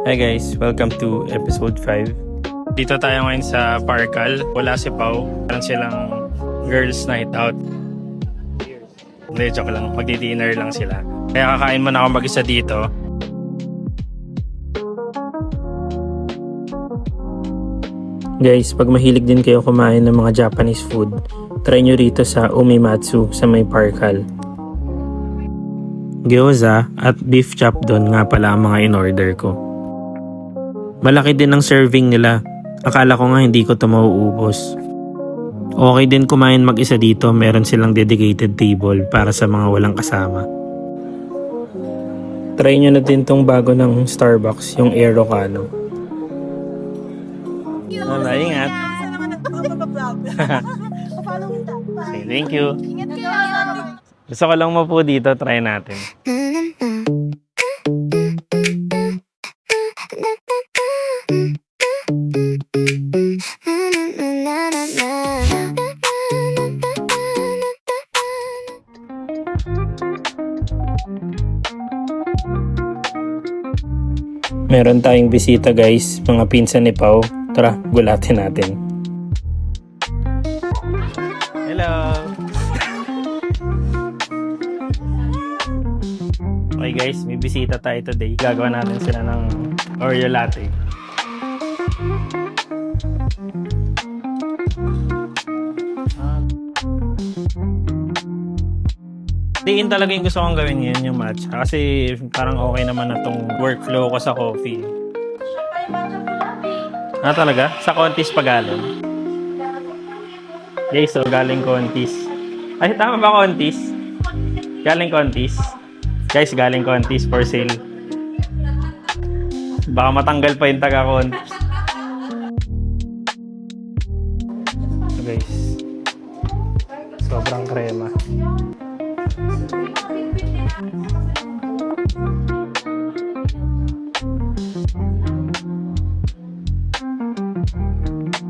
Hi guys, welcome to episode 5. Dito tayo ngayon sa Parkal. Wala si Pau. Meron silang girls night out. Hindi, joke lang. Magdi-dinner lang sila. Kaya kakain muna ako mag-isa dito. Guys, pag mahilig din kayo kumain ng mga Japanese food, try nyo rito sa Umimatsu sa may Parkal. Gyoza at beef chop doon nga pala ang mga in-order ko. Malaki din ang serving nila. Akala ko nga hindi ko ito mauubos. Okay din kumain mag-isa dito, meron silang dedicated table para sa mga walang kasama. Try nyo na din tong bago ng Starbucks, yung Aerocano. Wala, ingat. Okay, thank you. Gusto ko lang po dito, try natin. Meron tayong bisita guys, mga pinsan ni Pau. Tara, gulatin natin. Hello! Okay guys, may bisita tayo today. Gagawa natin sila ng Oreo latte. Diin talaga yung gusto kong gawin ngayon yung matcha. Kasi parang okay naman na tong workflow ko sa coffee. Ah, talaga? Sa Contis pa galing? Guys, so galing Contis. Ay, tama ba Contis? Galing Contis. Guys, galing Contis for sale. Baka matanggal pa yung taga-Contis. So guys, sobrang krema.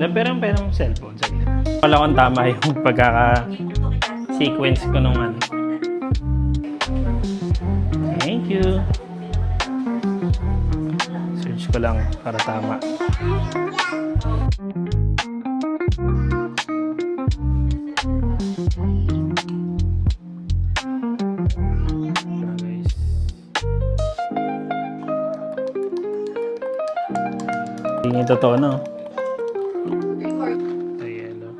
Pera mong cellphone. Saglit. Wala kong tama yung pagkaka-sequence ko nung ano. Thank you. Search ko lang para tama. Hindi totoo, no? Ayelo.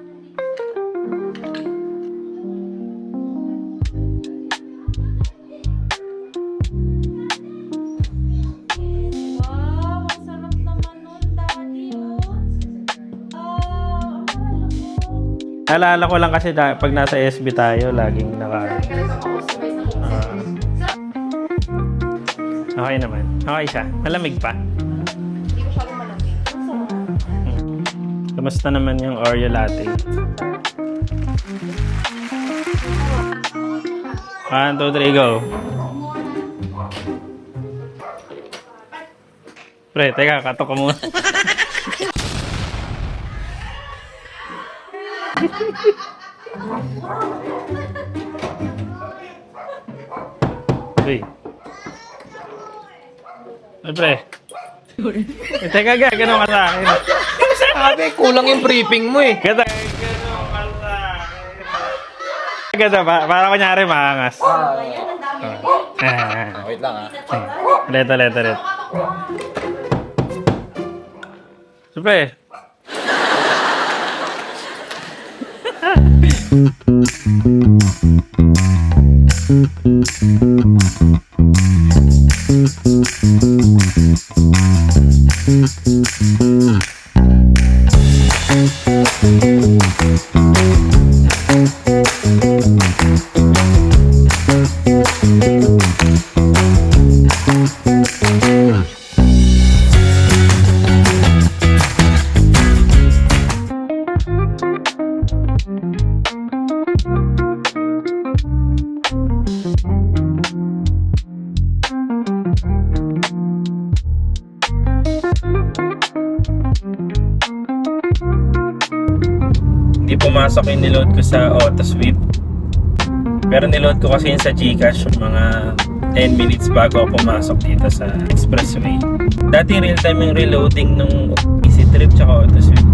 Wow, ang sarap naman nun, Daddy. Naalala ko lang kasi pag nasa SB tayo, laging okay naman. Okay siya. Malamig pa. Kamusta naman yung Oreo latte? 1, 2, 3, go! Pre, teka, katok ko muna. Uy. Ay, pre. Teka, gano'n ka sa akin. Sabi, kulang yung briefing mo eh. Ganda ba? Para kunyari maangas. Wait lang Ulit. Super. Hindi pumasok yung niload ko sa AutoSweep. Pero niload ko kasi yun sa Gcash, mga 10 minutes bago ako pumasok dito sa expressway. Dati real time yung reloading ng Easy Trip tsaka AutoSweep.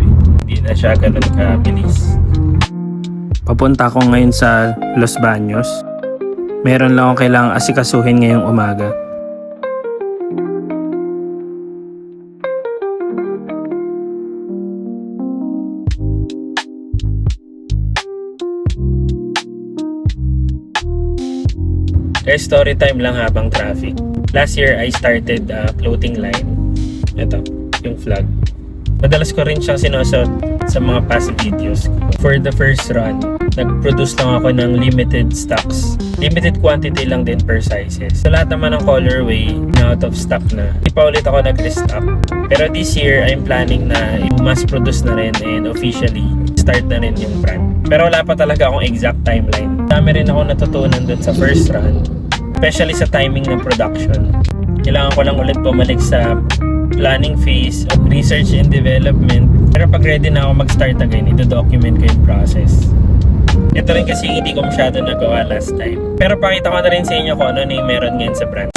Hindi na siya ganun kabilis. Papunta ako ngayon sa Los Baños. Meron lang akong kailangang asikasuhin ngayong umaga. Guys, story time lang habang traffic. Last year, I started a clothing line. Ito, yung flag. Madalas ko rin siyang sinusuot sa mga past videos. For the first run, nag-produce lang ako ng limited stocks. Limited quantity lang din per sizes. Sa lahat naman ng colorway na out of stock na, hindi pa ulit ako nag-restock. Pero this year, I'm planning na mass produce na rin and officially start na rin yung brand. Pero wala pa talaga akong exact timeline. Dami rin ako natutunan dun sa first run, especially sa timing ng production. Kailangan ko lang ulit bumalik sa planning phase, research and development. Pero pag ready na ako mag-start again, ito-document ko yung process. Ito rin kasi hindi ko masyado nagawa last time. Pero pakita ko na rin sa inyo kung ano na yung meron ngayon sa brand.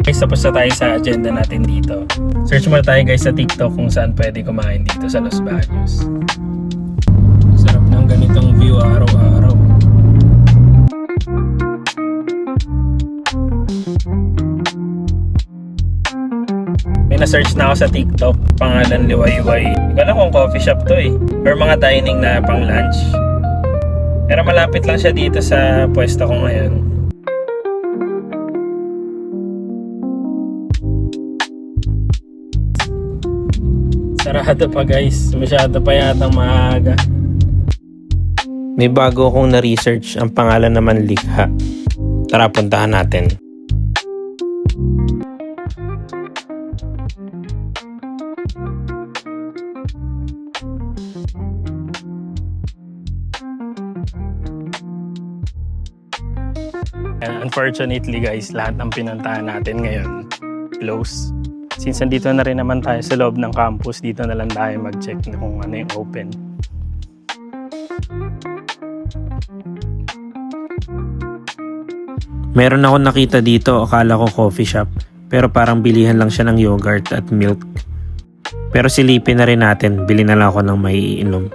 Guys, tapos na tayo sa agenda natin dito. Search muna tayo guys sa TikTok kung saan pwede kumain dito sa Los Baños. Sarap ng ganitong view araw-araw. May na-search na ako sa TikTok, pangalan Liwayway. Hindi ko alam kung coffee shop to eh. Or mga dining na pang lunch. Pero malapit lang siya dito sa pwesto ko ngayon. Sarado pa guys, masyado pa yatang maaga. May bago akong na-research, ang pangalan naman Likha. Tara, puntahan natin. And unfortunately guys, lahat ng pinuntahan natin ngayon close. Since nandito na rin naman tayo sa loob ng campus, dito na lang tayo mag-check na kung ano yung open. Meron ako nakita dito, akala ko coffee shop, pero parang bilihan lang siya ng yogurt at milk. Pero silipin na rin natin, bili na lang ako ng maiinom.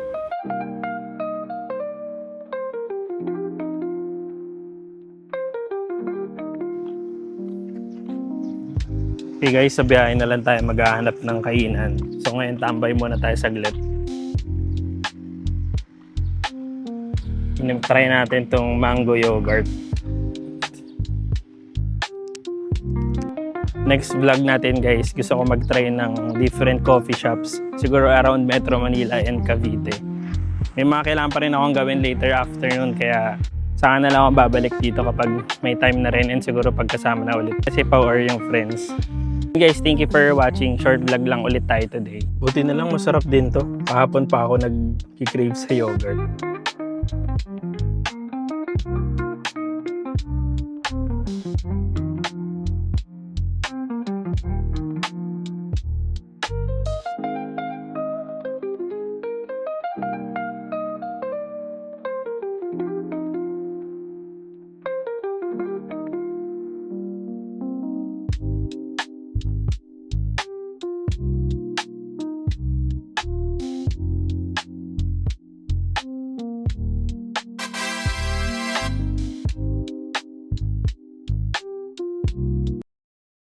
Okay guys, sa biyahe na lang tayo maghahanap ng kainan. So ngayon tambay muna tayo saglit. Try natin tong mango yogurt. Next vlog natin guys, gusto ko mag-try ng different coffee shops. Siguro around Metro Manila and Cavite. May mga kailangan pa rin akong gawin later afternoon, kaya saka na lang ako babalik dito kapag may time na rin and siguro pagkasama na ulit. Kasi power yung friends. Guys, thank you for watching. Short vlog lang ulit tayo today. Buti na lang masarap din to. Kahapon pa ako nag-crave sa yogurt.